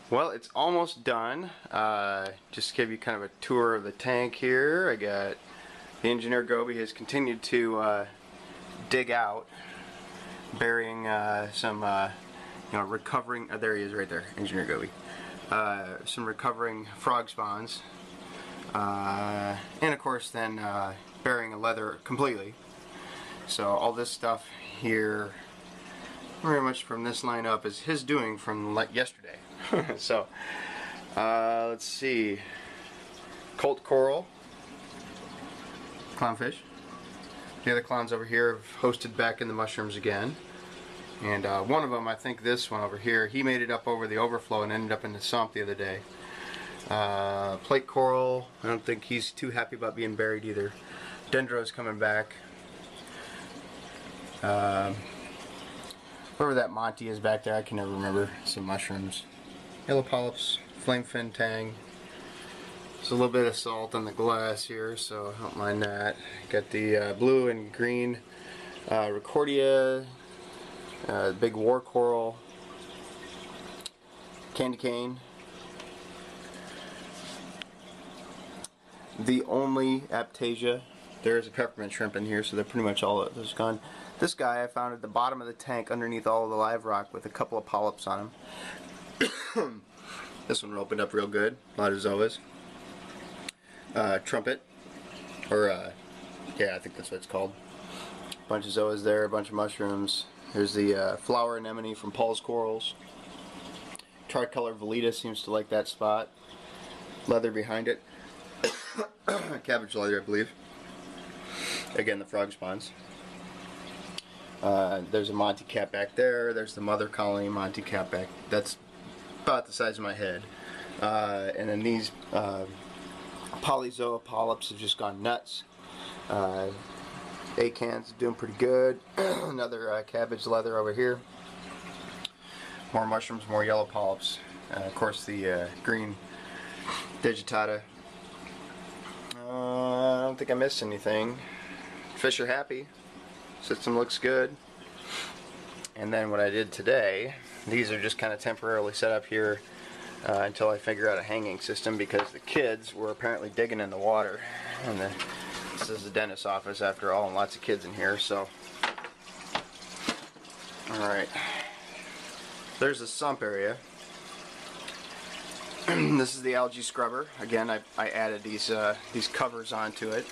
Well, it's almost done. Just to give you kind of a tour of the tank here. I got the engineer Goby has continued to dig out, burying some, recovering. There he is, right there, engineer Goby. Some recovering frog spawns, and of course then burying a leather completely. So all this stuff here, very much from this line up, is his doing from yesterday. So let's see, colt coral, clownfish. The other clowns over here have hosted back in the mushrooms again, and one of them, I think this one over here, he made it up over the overflow and ended up in the sump the other day. Plate coral, I don't think he's too happy about being buried either. Dendro's coming back. Whatever that Monty is back there, I can never remember. Some mushrooms. Yellow polyps, flame fin tang. There's a little bit of salt on the glass here, so I don't mind that. Got the blue and green Recordia, big war coral, candy cane. The only Aptasia. There's a peppermint shrimp in here, so they're pretty much all of those gone. This guy I found at the bottom of the tank underneath all of the live rock with a couple of polyps on him. This one opened up real good. A lot of zoas. Trumpet. Or, yeah, I think that's what it's called. A bunch of zoas there, a bunch of mushrooms. There's the flower anemone from Paul's Corals. Tricolor Velita seems to like that spot. Leather behind it. Cabbage leather, I believe. Again, the frog spawns. There's a Monty cat back there. There's the mother colony Monty cat back. That's about the size of my head. And then these polyzoa polyps have just gone nuts. Acans doing pretty good. Another cabbage leather over here. More mushrooms, more yellow polyps. Of course, the green digitata. I don't think I missed anything. Fish are happy. System looks good. And then what I did today, these are just kind of temporarily set up here until I figure out a hanging system, because the kids were apparently digging in the water. And this is the dentist's office after all, and lots of kids in here, so. Alright. There's the sump area. This is the algae scrubber. Again, I added these covers onto it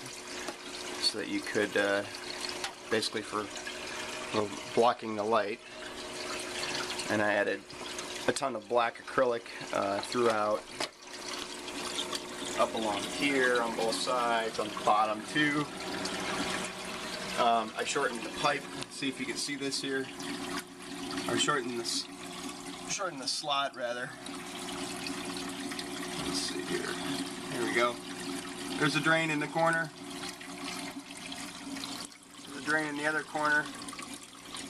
so that you could basically for blocking the light. And I added a ton of black acrylic throughout, up along here on both sides, on the bottom too. I shortened the pipe. See if you can see this here. I shortened the slot rather. Let's see here. Here we go. There's a drain in the corner. There's a drain in the other corner.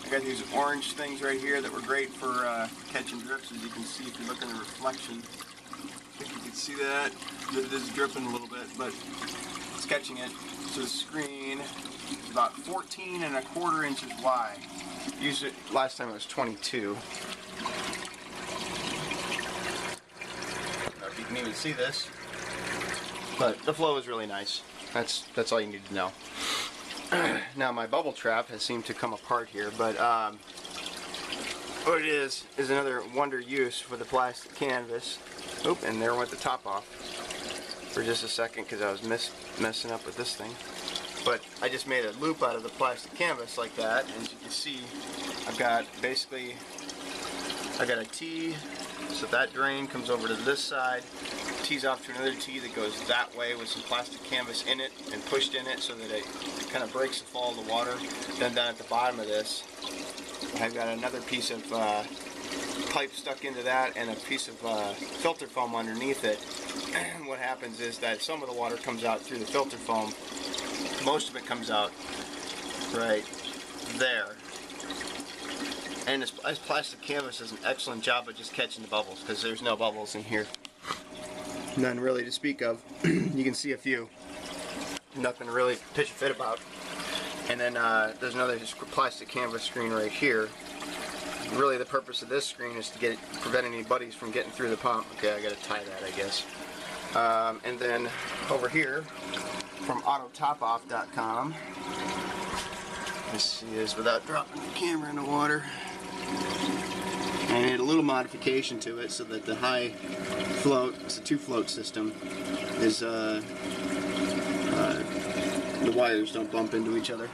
I got these orange things right here that were great for catching drips, as you can see if you look in the reflection. I think you can see that. It is dripping a little bit, but it's catching it. So the screen is about 14¼ inches wide. Usually, last time it was 22. You can even see this, but the flow is really nice. That's all you need to know. Now my bubble trap has seemed to come apart here, but what it is another wonder use for the plastic canvas. Oop, and there went the top off for just a second because I was messing up with this thing. But I just made a loop out of the plastic canvas like that, and as you can see, I've got a T. So that drain comes over to this side, tees off to another T that goes that way with some plastic canvas in it and pushed in it so that it kind of breaks the flow of the water. Then down at the bottom of this, I've got another piece of pipe stuck into that and a piece of filter foam underneath it. And what happens is that some of the water comes out through the filter foam. Most of it comes out right there. And this plastic canvas does an excellent job of just catching the bubbles, because there's no bubbles in here. None really to speak of. You can see a few. Nothing to really pitch a fit about. And then there's another plastic canvas screen right here Really, the purpose of this screen is to prevent any buddies from getting through the pump. Okay, I gotta tie that, I guess. And then over here, from autotopoff.com, this is without dropping the camera in the water. I made a little modification to it so that the high float, it's a 2-float system, is the wires don't bump into each other.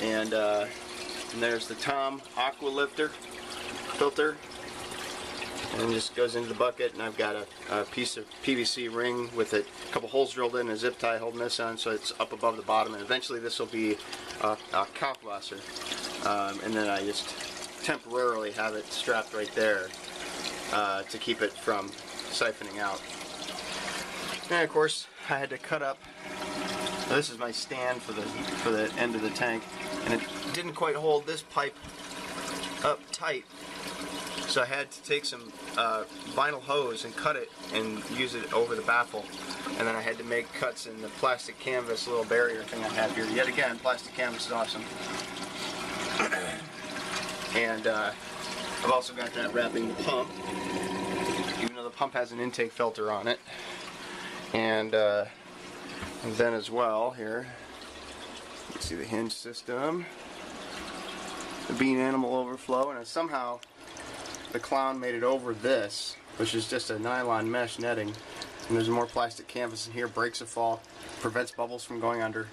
And there's the Tom Aqua Lifter filter, and it just goes into the bucket, and I've got a piece of PVC ring with a couple holes drilled in and a zip tie holding this on so it's up above the bottom, and eventually this will be a Kaufwasser, and then I just temporarily have it strapped right there to keep it from siphoning out. And of course I had to cut up, this is my stand for the end of the tank, and it didn't quite hold this pipe up tight, so I had to take some vinyl hose and cut it and use it over the baffle, and then I had to make cuts in the plastic canvas little barrier thing I have here. Yet again, plastic canvas is awesome. And I've also got that wrapping the pump, even though the pump has an intake filter on it. And then as well here, you see the hinge system, the bean animal overflow, and somehow the clown made it over this, which is just a nylon mesh netting, and there's more plastic canvas in here, breaks a fall, prevents bubbles from going under.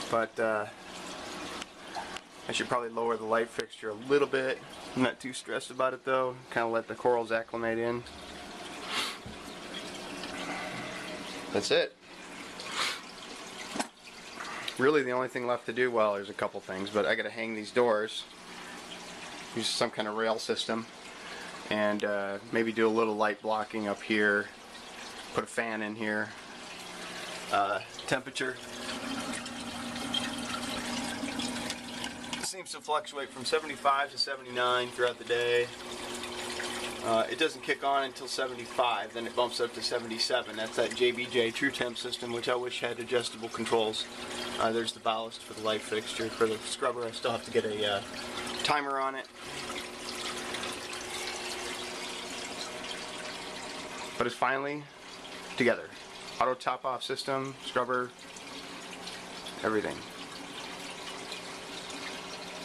But I should probably lower the light fixture a little bit. I'm not too stressed about it though, kind of let the corals acclimate in. That's it. Really the only thing left to do, well, there's a couple things, but I gotta hang these doors, use some kind of rail system, and maybe do a little light blocking up here, put a fan in here. Temperature seems to fluctuate from 75 to 79 throughout the day. It doesn't kick on until 75, then it bumps up to 77. That's that JBJ True Temp system, which I wish had adjustable controls. There's the ballast for the light fixture. For the scrubber, I still have to get a timer on it. But it's finally together. Auto top-off system, scrubber, everything.